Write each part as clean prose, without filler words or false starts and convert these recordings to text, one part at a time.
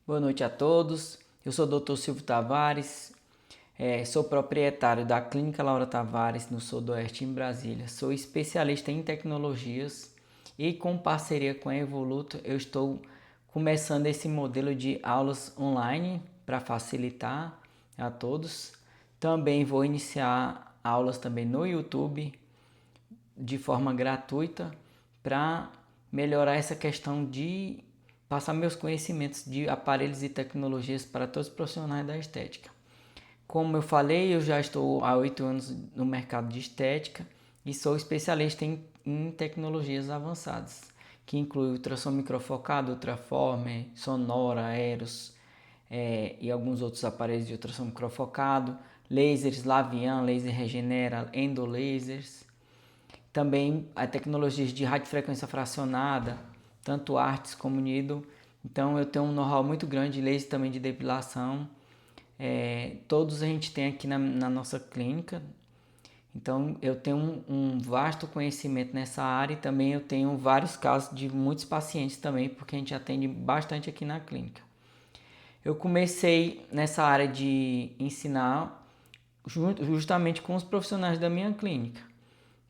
Boa noite a todos. Eu sou o Dr. Silvio Tavares, sou proprietário da Clínica Laura Tavares no Sudoeste, em Brasília. Sou especialista em tecnologias e com parceria com a Evoluto eu estou começando esse modelo de aulas online para facilitar a todos. Também vou iniciar aulas também no YouTube de forma gratuita para melhorar essa questão de passar meus conhecimentos de aparelhos e tecnologias para todos os profissionais da estética. Como eu falei, eu já estou há 8 anos no mercado de estética e sou especialista em tecnologias avançadas, que inclui ultrassom microfocado, ultraformer, sonora, aeros e alguns outros aparelhos de ultrassom microfocado, lasers, Lavian, laser regenera, endolasers. Também a tecnologias de radiofrequência fracionada, tanto artes como nido. Então eu tenho um know-how muito grande, laser também de depilação. Todos a gente tem aqui na nossa clínica. Então eu tenho um vasto conhecimento nessa área e também eu tenho vários casos de muitos pacientes também, porque a gente atende bastante aqui na clínica. Eu comecei nessa área de ensinar justamente com os profissionais da minha clínica.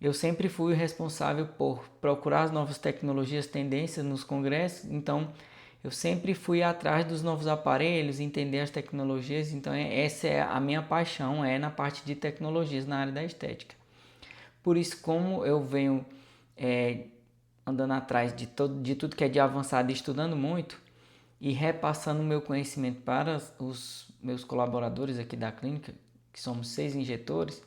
Eu sempre fui responsável por procurar as novas tecnologias, tendências nos congressos, então eu sempre fui atrás dos novos aparelhos, entender as tecnologias, então essa é a minha paixão, é na parte de tecnologias na área da estética. Por isso, como eu venho andando atrás de tudo que é de avançado e estudando muito e repassando o meu conhecimento para os meus colaboradores aqui da clínica, que somos 6 injetores,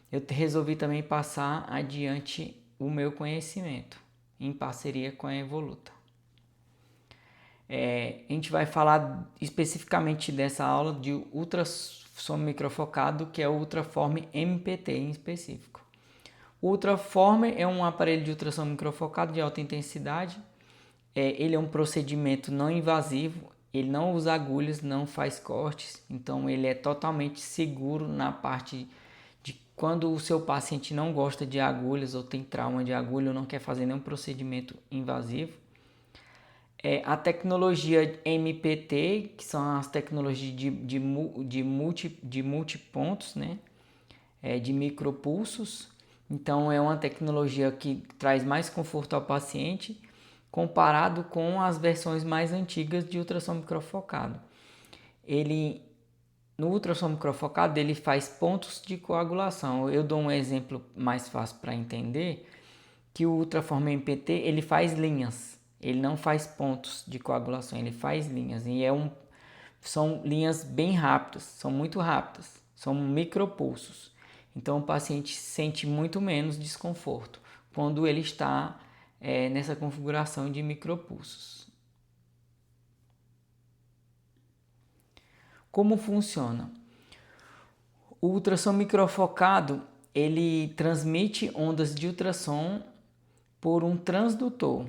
eu resolvi também passar adiante o meu conhecimento em parceria com a Evoluta. A gente vai falar especificamente dessa aula de ultrassom microfocado, que é o Ultraform MPT em específico. O Ultraformer é um aparelho de ultrassom microfocado de alta intensidade. Ele é um procedimento não invasivo, ele não usa agulhas, não faz cortes, então ele é totalmente seguro na parte de quando o seu paciente não gosta de agulhas ou tem trauma de agulha ou não quer fazer nenhum procedimento invasivo. A tecnologia MPT, que são as tecnologias de multipontos, né? De micropulsos. Então é uma tecnologia que traz mais conforto ao paciente comparado com as versões mais antigas de ultrassom microfocado. No ultrassom microfocado ele faz pontos de coagulação. Eu dou um exemplo mais fácil para entender, que o Ultraform MPT ele faz linhas, ele não faz pontos de coagulação, ele faz linhas e são linhas bem rápidas, são muito rápidas, são micropulsos. Então o paciente sente muito menos desconforto quando ele está nessa configuração de micropulsos. Como funciona? O ultrassom microfocado ele transmite ondas de ultrassom por um transdutor.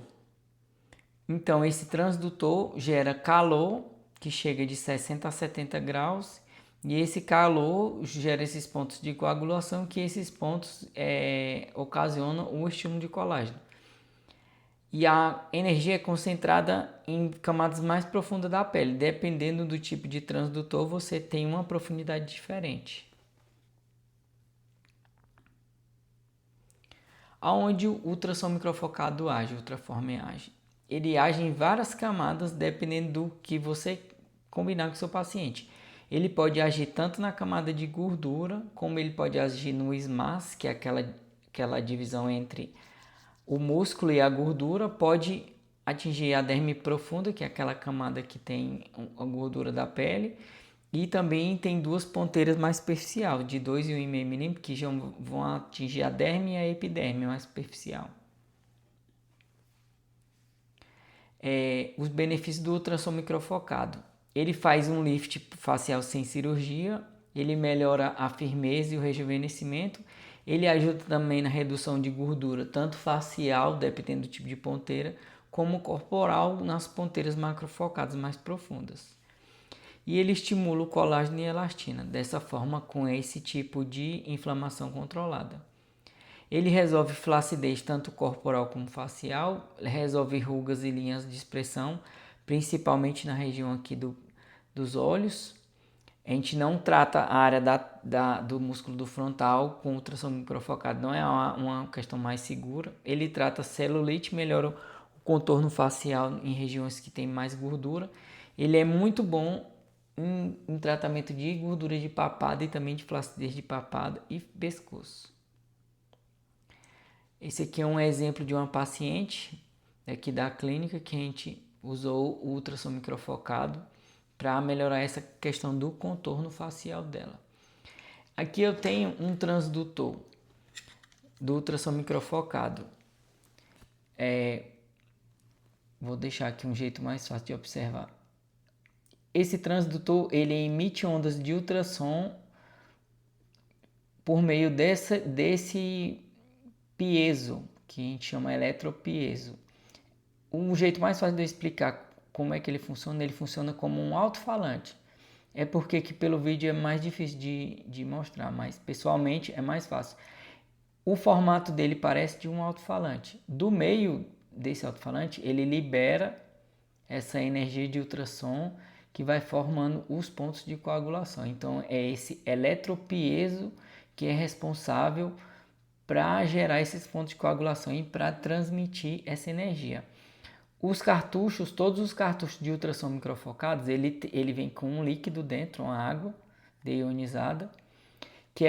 Então esse transdutor gera calor que chega de 60 a 70 graus e esse calor gera esses pontos de coagulação, que esses pontos ocasionam o estímulo de colágeno. E a energia é concentrada em camadas mais profundas da pele. Dependendo do tipo de transdutor, você tem uma profundidade diferente. Aonde o ultrassom microfocado age, o Ultraformer age? Ele age em várias camadas, dependendo do que você combinar com o seu paciente. Ele pode agir tanto na camada de gordura, como ele pode agir no SMAS, que é aquela divisão entre o músculo e a gordura. Pode atingir a derme profunda, que é aquela camada que tem a gordura da pele. E também tem duas ponteiras mais superficial, de 2,5 mm, que já vão atingir a derme e a epiderme mais superficial. Os benefícios do ultrassom microfocado. Ele faz um lift facial sem cirurgia, ele melhora a firmeza e o rejuvenescimento, ele ajuda também na redução de gordura, tanto facial, dependendo do tipo de ponteira, como corporal nas ponteiras macrofocadas mais profundas. E ele estimula o colágeno e a elastina, dessa forma com esse tipo de inflamação controlada. Ele resolve flacidez tanto corporal como facial, resolve rugas e linhas de expressão, principalmente na região aqui dos olhos. A gente não trata a área do músculo do frontal com ultrassom microfocado, não é uma questão mais segura. Ele trata celulite, melhora o contorno facial em regiões que tem mais gordura. Ele é muito bom em tratamento de gordura de papada e também de flacidez de papada e pescoço. Esse aqui é um exemplo de uma paciente aqui da clínica que a gente usou o ultrassom microfocado para melhorar essa questão do contorno facial dela. Aqui eu tenho um transdutor do ultrassom microfocado. Vou deixar aqui um jeito mais fácil de observar. Esse transdutor ele emite ondas de ultrassom por meio desse piezo, que a gente chama eletropiezo. Um jeito mais fácil de eu explicar como é que ele funciona como um alto-falante. É porque que pelo vídeo é mais difícil de mostrar, mas pessoalmente é mais fácil. O formato dele parece de um alto-falante. Do meio desse alto-falante, ele libera essa energia de ultrassom que vai formando os pontos de coagulação. Então é esse eletropiezo que é responsável para gerar esses pontos de coagulação e para transmitir essa energia. Os cartuchos, todos os cartuchos de ultrassom microfocados, ele vem com um líquido dentro, uma água deionizada, que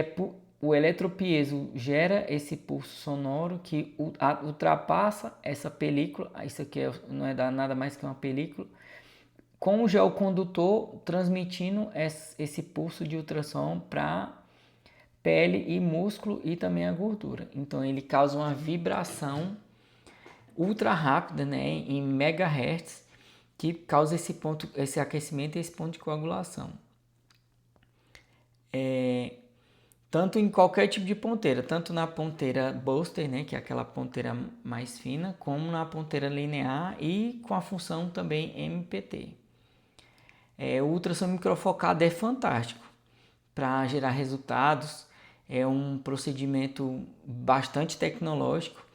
o eletropiezo gera esse pulso sonoro que ultrapassa essa película, isso aqui não é nada mais que uma película, com o gel condutor transmitindo esse pulso de ultrassom para pele e músculo e também a gordura. Então ele causa uma vibração ultra rápida, né, em megahertz, que causa esse aquecimento e esse ponto de coagulação. Tanto em qualquer tipo de ponteira, tanto na ponteira Buster, né, que é aquela ponteira mais fina, como na ponteira linear e com a função também MPT. O ultrassom microfocado é fantástico para gerar resultados, é um procedimento bastante tecnológico.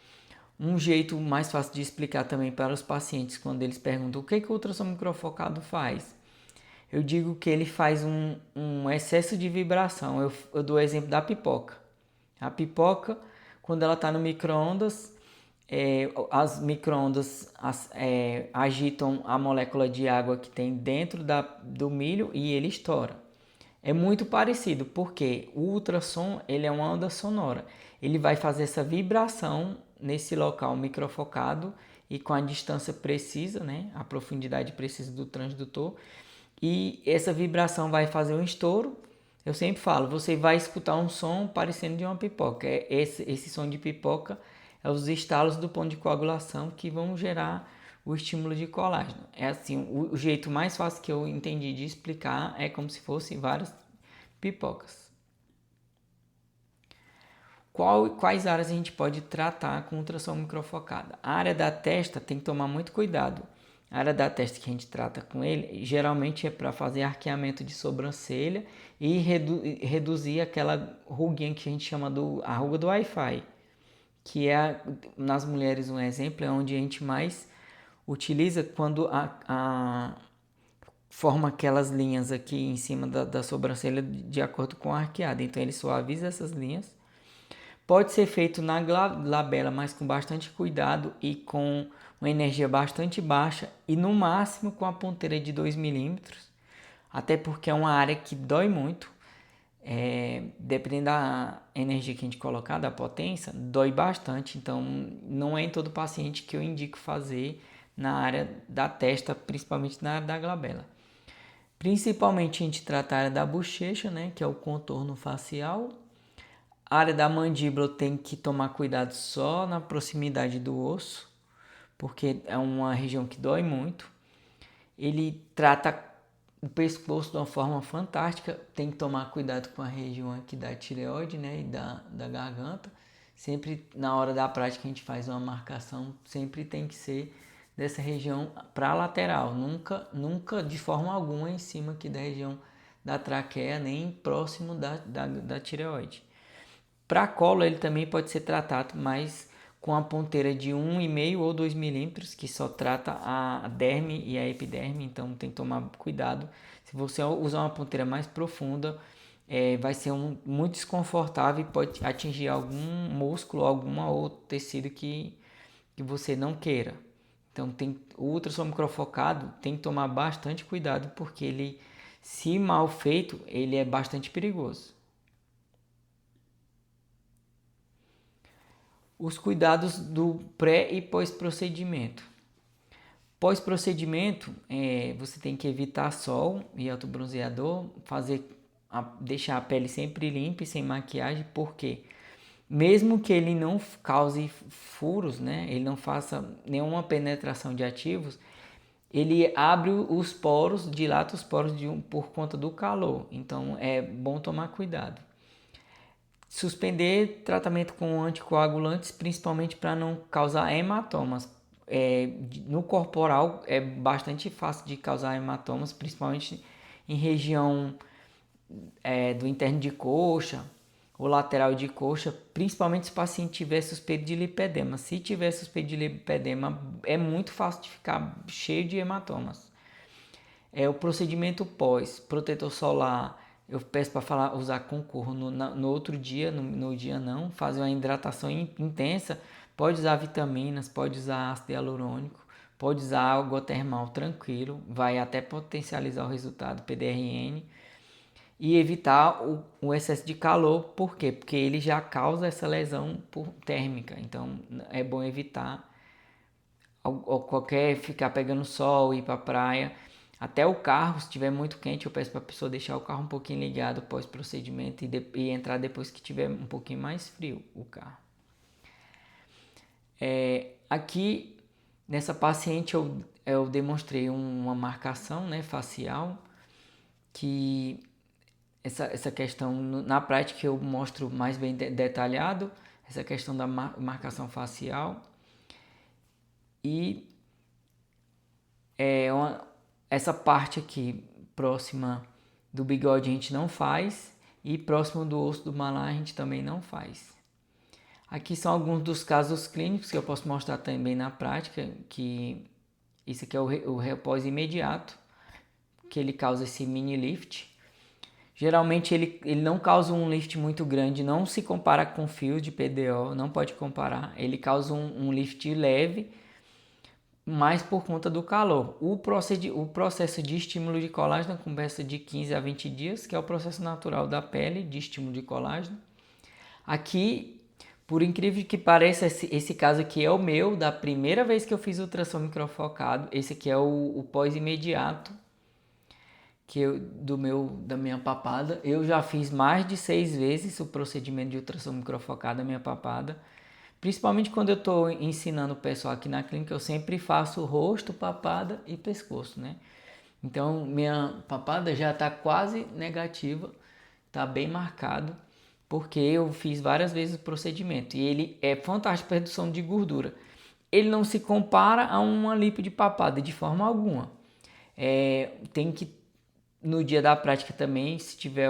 Um jeito mais fácil de explicar também para os pacientes quando eles perguntam o que o ultrassom microfocado faz. Eu digo que ele faz um excesso de vibração. Eu dou o exemplo da pipoca. A pipoca, quando ela está no micro-ondas, as micro-ondas agitam a molécula de água que tem dentro do milho e ele estoura. É muito parecido, porque o ultrassom ele é uma onda sonora. Ele vai fazer essa vibração nesse local microfocado e com a distância precisa, né, a profundidade precisa do transdutor. E essa vibração vai fazer um estouro. Eu sempre falo, você vai escutar um som parecendo de uma pipoca. Esse som de pipoca é os estalos do ponto de coagulação que vão gerar o estímulo de colágeno. É assim, o jeito mais fácil que eu entendi de explicar é como se fossem várias pipocas. Quais áreas a gente pode tratar com ultrassom microfocada? A área da testa tem que tomar muito cuidado. A área da testa que a gente trata com ele geralmente é para fazer arqueamento de sobrancelha e reduzir aquela ruguinha que a gente chama a ruga do Wi-Fi, que é nas mulheres um exemplo, é onde a gente mais utiliza quando forma aquelas linhas aqui em cima da sobrancelha de acordo com a arqueada. Então ele suaviza essas linhas. Pode ser feito na glabela, mas com bastante cuidado e com uma energia bastante baixa e no máximo com a ponteira de 2 milímetros, até porque é uma área que dói muito. Dependendo da energia que a gente colocar, da potência, dói bastante. Então não é em todo paciente que eu indico fazer na área da testa, principalmente na área da glabela. Principalmente a gente trata a área da bochecha, né, que é o contorno facial. A área da mandíbula tem que tomar cuidado só na proximidade do osso, porque é uma região que dói muito. Ele trata o pescoço de uma forma fantástica. Tem que tomar cuidado com a região aqui da tireoide, né, e da garganta. Sempre na hora da prática a gente faz uma marcação, sempre tem que ser dessa região para a lateral, nunca de forma alguma em cima aqui da região da traqueia, nem próximo da tireoide. Para colo ele também pode ser tratado, mas com a ponteira de 1,5 ou 2 milímetros, que só trata a derme e a epiderme, então tem que tomar cuidado. Se você usar uma ponteira mais profunda, vai ser muito desconfortável e pode atingir algum músculo, algum outro tecido que você não queira. Então o ultrassom microfocado tem que tomar bastante cuidado, porque ele, se mal feito, ele é bastante perigoso. Os cuidados do pré e pós-procedimento. Pós-procedimento, você tem que evitar sol e autobronzeador, deixar a pele sempre limpa e sem maquiagem, porque mesmo que ele não cause furos, né, ele não faça nenhuma penetração de ativos, ele abre os poros, dilata os poros por conta do calor. Então é bom tomar cuidado. Suspender tratamento com anticoagulantes, principalmente para não causar hematomas. No corporal é bastante fácil de causar hematomas, principalmente em região do interno de coxa ou lateral de coxa, principalmente se o paciente tiver suspeito de lipedema. Se tiver suspeito de lipedema, é muito fácil de ficar cheio de hematomas. O procedimento pós, protetor solar, eu peço para usar Concor no outro dia, no dia não, fazer uma hidratação intensa, pode usar vitaminas, pode usar ácido hialurônico, pode usar água termal tranquilo, vai até potencializar o resultado PDRN, e evitar o excesso de calor. Por quê? Porque ele já causa essa lesão térmica, então é bom evitar qualquer ficar pegando sol, ir para a praia. Até o carro, se estiver muito quente, eu peço para a pessoa deixar o carro um pouquinho ligado pós-procedimento e entrar depois que tiver um pouquinho mais frio o carro. Aqui, nessa paciente, eu demonstrei uma marcação, né, facial, que essa questão, na prática, eu mostro mais bem detalhado, essa questão da marcação facial. E essa parte aqui próxima do bigode a gente não faz, e próximo do osso do malar a gente também não faz. Aqui são alguns dos casos clínicos que eu posso mostrar também na prática, que isso aqui é o repouso imediato, que ele causa esse mini lift. Geralmente ele não causa um lift muito grande, não se compara com fios de PDO, não pode comparar. Ele causa um lift leve, mas por conta do calor. O processo de estímulo de colágeno começa de 15 a 20 dias, que é o processo natural da pele de estímulo de colágeno. Aqui, por incrível que pareça, esse caso aqui é o meu, da primeira vez que eu fiz ultrassom microfocado. Esse aqui é o pós-imediato da minha papada. Eu já fiz mais de 6 vezes o procedimento de ultrassom microfocado da minha papada. Principalmente quando eu estou ensinando o pessoal aqui na clínica, eu sempre faço rosto, papada e pescoço, né? Então, minha papada já está quase negativa, está bem marcado, porque eu fiz várias vezes o procedimento. E ele é fantástico para redução de gordura. Ele não se compara a uma lipo de papada de forma alguma. Tem que, no dia da prática também, se tiver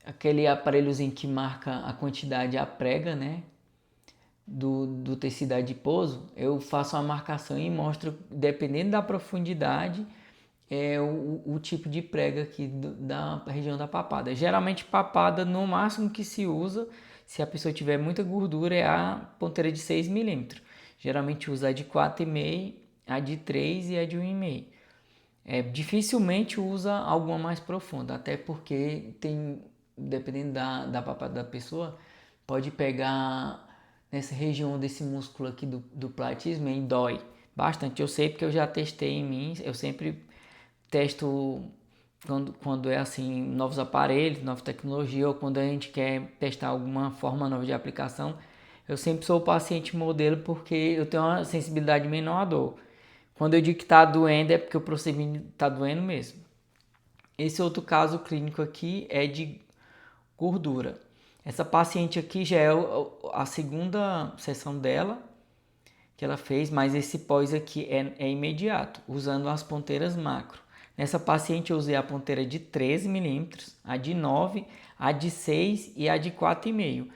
aquele aparelhozinho que marca a quantidade, a prega, né, do tecido adiposo, eu faço uma marcação e mostro, dependendo da profundidade, o tipo de prega aqui da região da papada. Geralmente papada, no máximo que se usa, se a pessoa tiver muita gordura, é a ponteira de 6 milímetros. Geralmente usa a de 4,5, a de 3 e a de 1,5. Dificilmente usa alguma mais profunda, até porque dependendo da papada da pessoa, pode pegar nessa região desse músculo aqui do platismo e dói bastante. Eu sei porque eu já testei em mim, eu sempre testo quando é assim, novos aparelhos, nova tecnologia, ou quando a gente quer testar alguma forma nova de aplicação. Eu sempre sou o paciente modelo, porque eu tenho uma sensibilidade menor à dor. Quando eu digo que está doendo, é porque o procedimento está doendo mesmo. Esse outro caso clínico aqui é de gordura. Essa paciente aqui já é a segunda sessão dela que ela fez, mas esse pós aqui é imediato, usando as ponteiras macro. Nessa paciente eu usei a ponteira de 13 milímetros, a de 9, a de 6 e a de 4,5.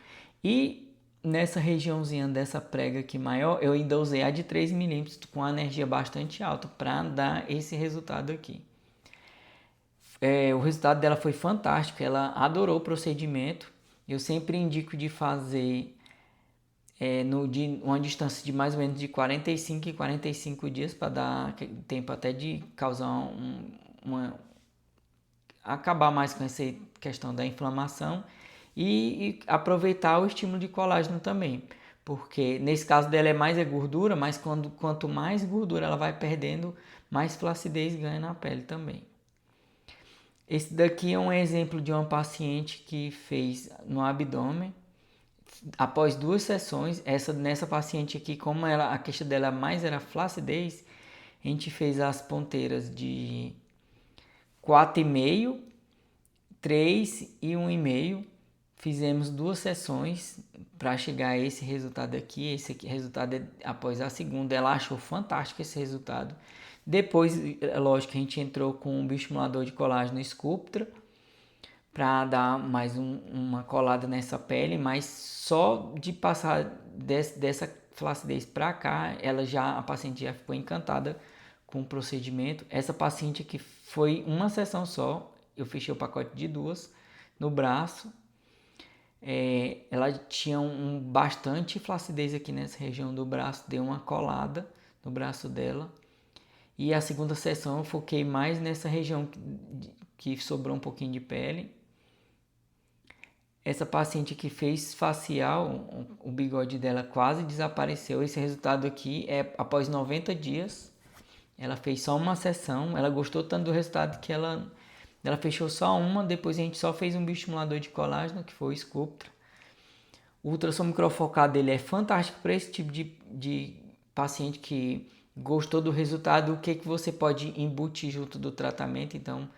E nessa regiãozinha dessa prega aqui maior, eu ainda usei a de 3 milímetros com a energia bastante alta para dar esse resultado aqui. O resultado dela foi fantástico, ela adorou o procedimento. Eu sempre indico de fazer de uma distância de mais ou menos de 45 e 45 dias para dar tempo até de causar acabar mais com essa questão da inflamação e aproveitar o estímulo de colágeno também, porque nesse caso dela é mais gordura, mas quanto mais gordura ela vai perdendo, mais flacidez ganha na pele também. Esse daqui é um exemplo de uma paciente que fez no abdômen. Após 2 sessões, nessa paciente aqui, como a queixa dela mais era flacidez, a gente fez as ponteiras de 4,5, 3 e 1,5. Fizemos 2 sessões para chegar a esse resultado aqui. Esse aqui, resultado após a segunda, ela achou fantástico esse resultado. Depois, lógico, a gente entrou com um bioestimulador de colágeno Sculptra para dar mais uma colada nessa pele, mas só de passar dessa flacidez para cá, a paciente já ficou encantada com o procedimento. Essa paciente aqui foi uma sessão só, eu fechei o pacote de 2 no braço. Ela tinha bastante flacidez aqui nessa região do braço, deu uma colada no braço dela. E a segunda sessão eu foquei mais nessa região que sobrou um pouquinho de pele. Essa paciente que fez facial, o bigode dela quase desapareceu. Esse resultado aqui é após 90 dias. Ela fez só uma sessão. Ela gostou tanto do resultado que ela fechou só uma. Depois a gente só fez um bioestimulador de colágeno, que foi o Sculptra. O ultrassom microfocado dele é fantástico para esse tipo de paciente que gostou do resultado. O que você pode embutir junto do tratamento. Então,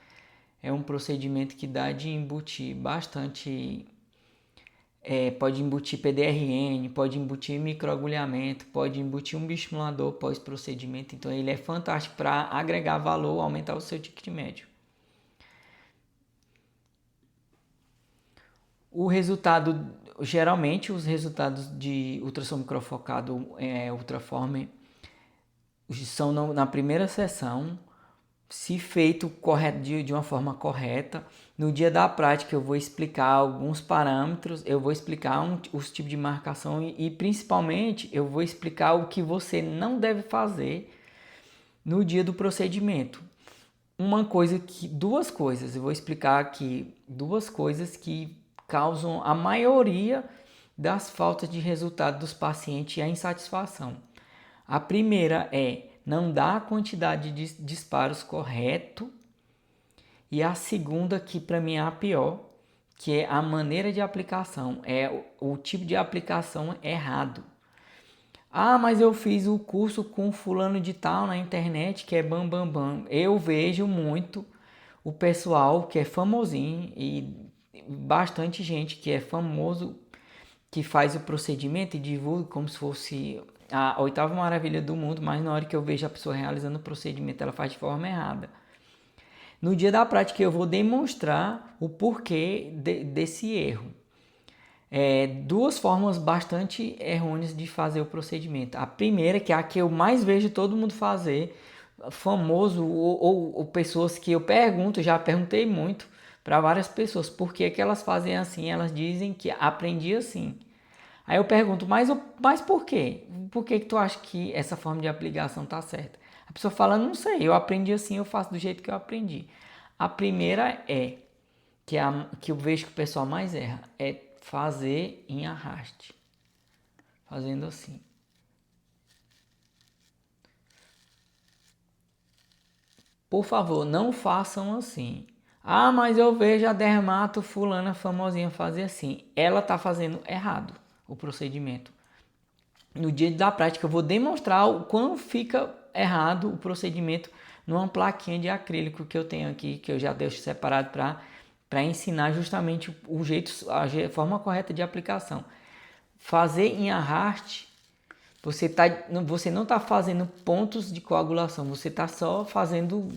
é um procedimento que dá de embutir bastante. Pode embutir PDRN, pode embutir microagulhamento, pode embutir um bioestimulador pós-procedimento. Então ele é fantástico para agregar valor, aumentar o seu ticket médio. O resultado, geralmente os resultados de ultrassom microfocado Ultraformer são na primeira sessão. Se feito de uma forma correta, no dia da prática eu vou explicar alguns parâmetros, eu vou explicar os tipos de marcação e principalmente eu vou explicar o que você não deve fazer no dia do procedimento. Duas coisas, eu vou explicar aqui duas coisas que causam a maioria das faltas de resultado dos pacientes e a insatisfação. A primeira é não dar a quantidade de disparos correto. E a segunda, que para mim é a pior, que é a maneira de aplicação, o tipo de aplicação errado. Ah, mas eu fiz o curso com fulano de tal na internet que é bam bam bam. Eu vejo muito o pessoal que é famosinho e bastante gente que é famoso que faz o procedimento e divulga como se fosse a 8ª maravilha do mundo, mas na hora que eu vejo a pessoa realizando o procedimento, ela faz de forma errada. No dia da prática eu vou demonstrar o porquê desse erro. Duas formas bastante errôneas de fazer o procedimento. A primeira, que é a que eu mais vejo todo mundo fazer, famoso ou pessoas que eu já perguntei muito para várias pessoas por que elas fazem assim. Elas dizem que aprendi assim. Aí eu pergunto, mas por quê? Por que tu acha que essa forma de aplicação está certa? A pessoa fala, não sei, eu aprendi assim, eu faço do jeito que eu aprendi. A primeira que eu vejo que o pessoal mais erra, é fazer em arraste. Fazendo assim. Por favor, não façam assim. Ah, mas eu vejo a dermato fulana famosinha fazer assim. Ela está fazendo errado o procedimento. No dia da prática eu vou demonstrar o quão fica errado o procedimento numa plaquinha de acrílico que eu tenho aqui, que eu já deixo separado para ensinar justamente a forma correta de aplicação. Fazer em arraste, você não está fazendo pontos de coagulação, você está só fazendo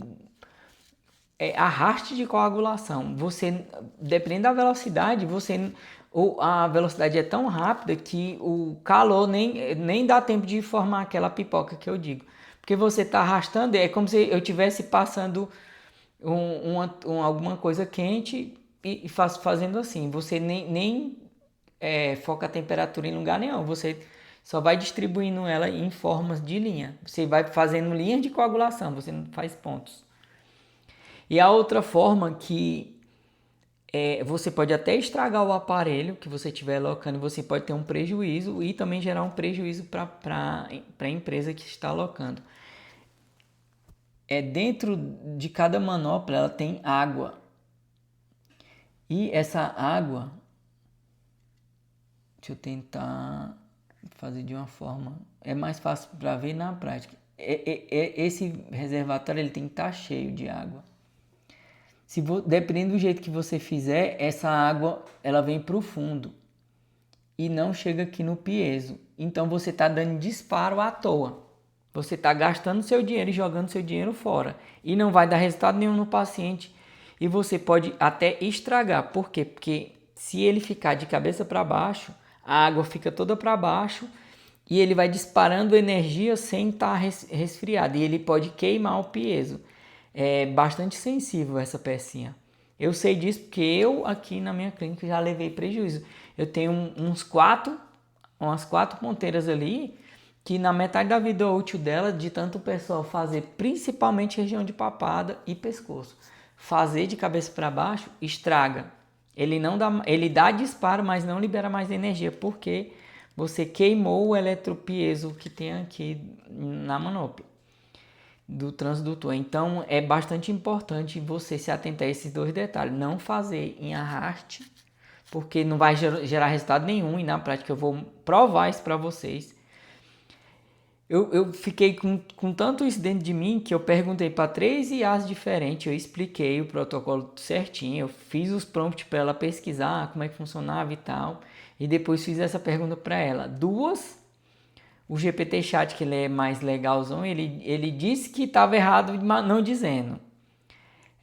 arraste de coagulação. Você, dependendo da velocidade, ou a velocidade é tão rápida que o calor nem dá tempo de formar aquela pipoca que eu digo. Porque você está arrastando, é como se eu estivesse passando alguma coisa quente e fazendo assim. Você nem foca a temperatura em lugar nenhum. Você só vai distribuindo ela em formas de linha. Você vai fazendo linhas de coagulação, você não faz pontos. E a outra forma que você pode até estragar o aparelho que você estiver locando, você pode ter um prejuízo e também gerar um prejuízo para a empresa que está locando. Dentro de cada manopla ela tem água. E essa água, deixa eu tentar fazer de uma forma, é mais fácil para ver na prática. Esse reservatório ele tem que estar cheio de água. Dependendo do jeito que você fizer, essa água ela vem para o fundo e não chega aqui no piezo. Então você está dando disparo à toa. Você está gastando seu dinheiro e jogando seu dinheiro fora. E não vai dar resultado nenhum no paciente. E você pode até estragar. Por quê? Porque se ele ficar de cabeça para baixo, a água fica toda para baixo e ele vai disparando energia sem estar resfriado. E ele pode queimar o piezo. É bastante sensível essa pecinha. Eu sei disso porque eu aqui na minha clínica já levei prejuízo. Eu tenho umas quatro ponteiras ali que na metade da vida útil dela, de tanto o pessoal fazer, principalmente região de papada e pescoço, fazer de cabeça para baixo, estraga. Ele dá disparo, mas não libera mais energia, porque você queimou o eletropiezo que tem aqui na manopla do transdutor. Então é bastante importante você se atentar a esses dois detalhes. Não fazer em arraste, porque não vai gerar resultado nenhum, e na prática eu vou provar isso para vocês. Eu fiquei com tanto isso dentro de mim que eu perguntei para 3 IAs diferentes, eu expliquei o protocolo certinho, eu fiz os prompts para ela pesquisar como é que funcionava e tal, e depois fiz essa pergunta para ela. Duas, o GPT Chat, que ele é mais legalzão, ele disse que estava errado, mas não dizendo.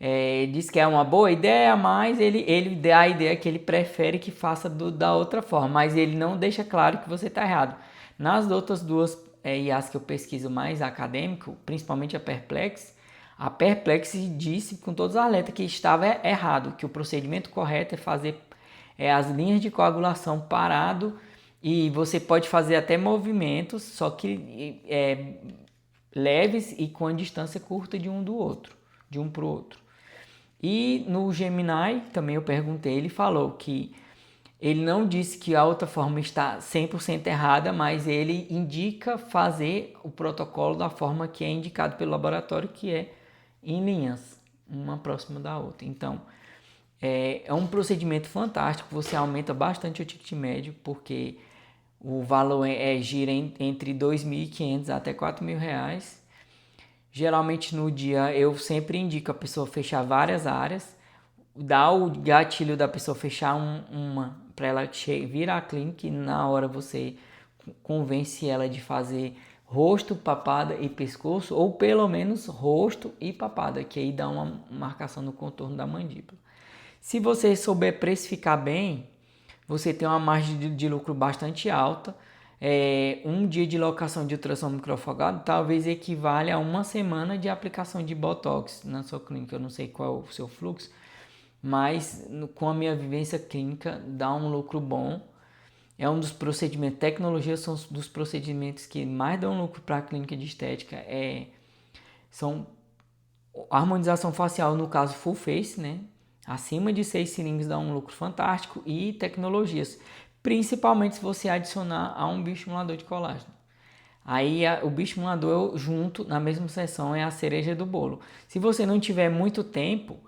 Ele disse que é uma boa ideia, mas ele dá a ideia que ele prefere que faça da outra forma, mas ele não deixa claro que você está errado. Nas outras duas IAs que eu pesquiso mais acadêmico, principalmente a Perplex disse com todos os alertas que estava errado, que o procedimento correto é fazer as linhas de coagulação parado, e você pode fazer até movimentos, só que leves e com a distância curta de um do outro, de um para o outro. E no Gemini, também eu perguntei, ele falou que ele não disse que a outra forma está 100% errada, mas ele indica fazer o protocolo da forma que é indicado pelo laboratório, que é em linhas, uma próxima da outra. Então, é um procedimento fantástico, você aumenta bastante o ticket médio, porque o valor gira entre R$ 2.500 até R$ 4.000. Geralmente no dia eu sempre indico a pessoa fechar várias áreas, dá o gatilho da pessoa fechar uma para ela vir à clínica, e na hora você convence ela de fazer rosto, papada e pescoço, ou pelo menos rosto e papada, que aí dá uma marcação no contorno da mandíbula. Se você souber precificar bem, você tem uma margem de lucro bastante alta. Um dia de locação de ultrassom microfocado talvez equivale a uma semana de aplicação de Botox na sua clínica. Eu não sei qual é o seu fluxo, mas com a minha vivência clínica dá um lucro bom. É um dos procedimentos, tecnologia são dos procedimentos que mais dão lucro para a clínica de estética. São harmonização facial, no caso full face, né? Acima de 6 cilindros dá um lucro fantástico, e tecnologias, principalmente se você adicionar a um bioestimulador de colágeno. Aí o bioestimulador junto na mesma sessão é a cereja do bolo. Se você não tiver muito tempo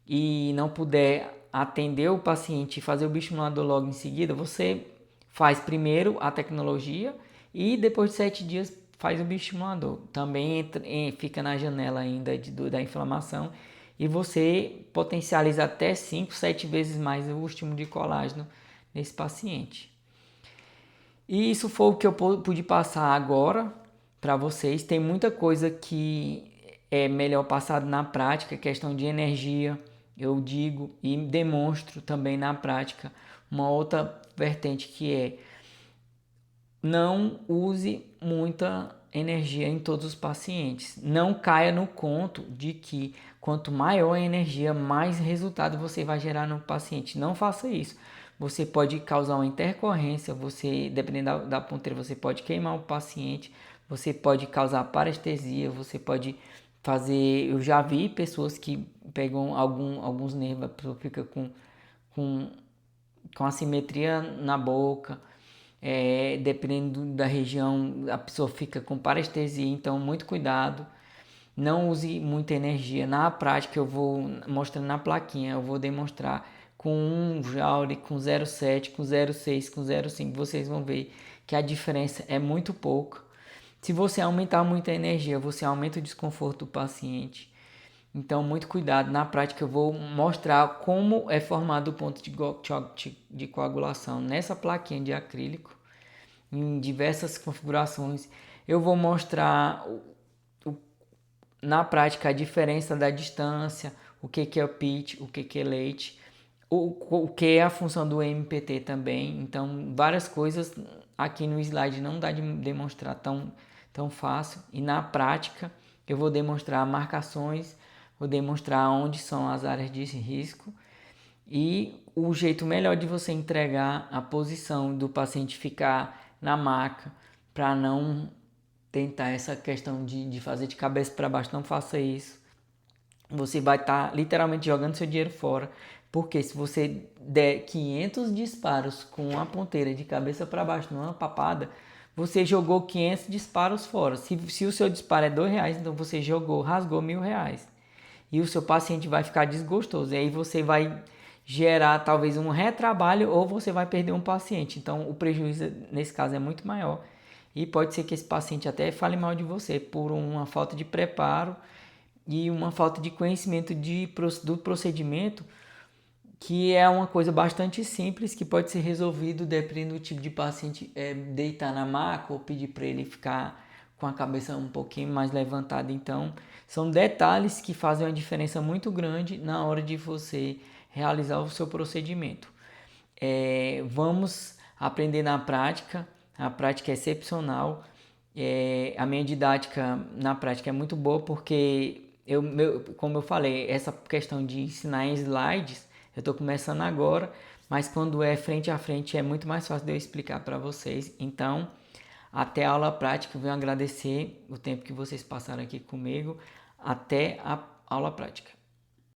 e não puder atender o paciente e fazer o bioestimulador logo em seguida, você faz primeiro a tecnologia e depois de 7 dias faz o bioestimulador. Também fica na janela ainda da inflamação, e você potencializa até 5, 7 vezes mais o estímulo de colágeno nesse paciente. E isso foi o que eu pude passar agora para vocês. Tem muita coisa que é melhor passado na prática, questão de energia, eu digo e demonstro também na prática. Uma outra vertente que é: não use muita energia em todos os pacientes. Não caia no conto de que quanto maior a energia, mais resultado você vai gerar no paciente. Não faça isso. Você pode causar uma intercorrência, dependendo da ponteira, você pode queimar o paciente, você pode causar parestesia, você pode fazer... Eu já vi pessoas que pegam alguns nervos, a pessoa fica com assimetria na boca, dependendo da região, a pessoa fica com parestesia, então muito cuidado. Não use muita energia. Na prática, eu vou mostrando na plaquinha, eu vou demonstrar com 1 Joule, com 0,7, com 0,6, com 0,5. Vocês vão ver que a diferença é muito pouca. Se você aumentar muito a energia, você aumenta o desconforto do paciente. Então, muito cuidado. Na prática, eu vou mostrar como é formado o ponto de coagulação nessa plaquinha de acrílico, em diversas configurações. Eu vou mostrar na prática a diferença da distância, o que é o pitch, o que é leite, o que é a função do MPT também. Então, várias coisas aqui no slide não dá de demonstrar tão fácil. E na prática, eu vou demonstrar marcações, vou demonstrar onde são as áreas de risco e o jeito melhor de você entregar a posição do paciente ficar na maca, para não tentar essa questão de fazer de cabeça para baixo. Não faça isso. Você vai estar literalmente jogando seu dinheiro fora, porque se você der 500 disparos com a ponteira de cabeça para baixo numa papada, você jogou 500 disparos fora. Se o seu disparo é R$2, então você rasgou R$1.000. E o seu paciente vai ficar desgostoso. E aí você vai gerar talvez um retrabalho ou você vai perder um paciente. Então o prejuízo nesse caso é muito maior. E pode ser que esse paciente até fale mal de você por uma falta de preparo e uma falta de conhecimento do procedimento, que é uma coisa bastante simples que pode ser resolvido dependendo do tipo de paciente, deitar na maca ou pedir para ele ficar com a cabeça um pouquinho mais levantada. Então, são detalhes que fazem uma diferença muito grande na hora de você realizar o seu procedimento. Vamos aprender na prática. A prática é excepcional. A minha didática na prática é muito boa porque, como eu falei, essa questão de ensinar em slides, eu estou começando agora, mas quando é frente a frente é muito mais fácil de eu explicar para vocês. Então, até a aula prática, eu venho agradecer o tempo que vocês passaram aqui comigo. Até a aula prática.